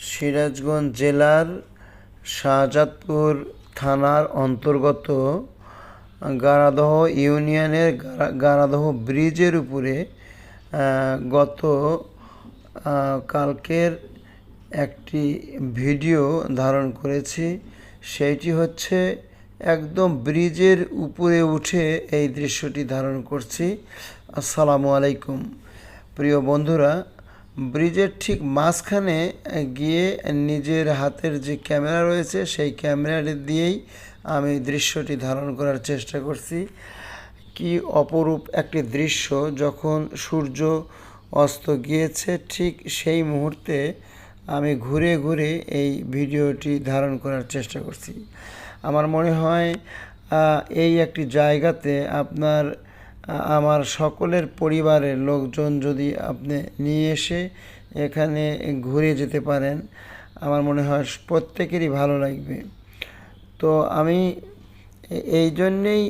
সিরাজগঞ্জ জেলার শাহজাদপুর থানার অন্তর্গত গারাদহ ইউনিয়নের গারাদহ ব্রিজের উপরে গত কালকের একটি ভিডিও ধারণ করেছি। সেইটি হচ্ছে একদম ব্রিজের উপরে উঠে এই দৃশ্যটি ধারণ করছি। আসসালামু আলাইকুম প্রিয় বন্ধুরা, ব্রিজের ঠিক মাঝখানে গিয়ে নিজের হাতের যে ক্যামেরা রয়েছে সেই ক্যামেরাটি দিয়েই আমি দৃশ্যটি ধারণ করার চেষ্টা করছি। কি অপরূপ একটি দৃশ্য! যখন সূর্য অস্ত গিয়েছে ঠিক সেই মুহূর্তে আমি ঘুরে ঘুরে এই ভিডিওটি ধারণ করার চেষ্টা করছি। আমার মনে হয় এই একটি জায়গাতে আমার সকলের পরিবারের লোকজন যদি আপনি নিয়ে এসে এখানে ঘুরে যেতে পারেন, আমার মনে হয় প্রত্যেকেরই ভালো লাগবে। তো আমি এই জন্যেই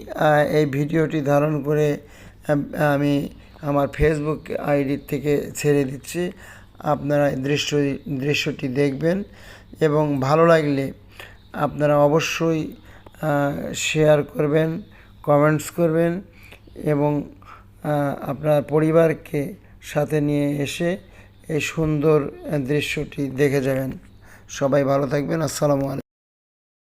এই ভিডিওটি ধারণ করে আমি আমার ফেসবুক আইডি থেকে ছেড়ে দিচ্ছি। আপনারা দৃশ্যটি দেখবেন এবং ভালো লাগলে আপনারা অবশ্যই শেয়ার করবেন, কমেন্টস করবেন এবং আপনার পরিবারকে সাথে নিয়ে এসে এই সুন্দর দৃশ্যটি দেখে যাবেন। সবাই ভালো থাকবেন। আসসালামু আলাইকুম।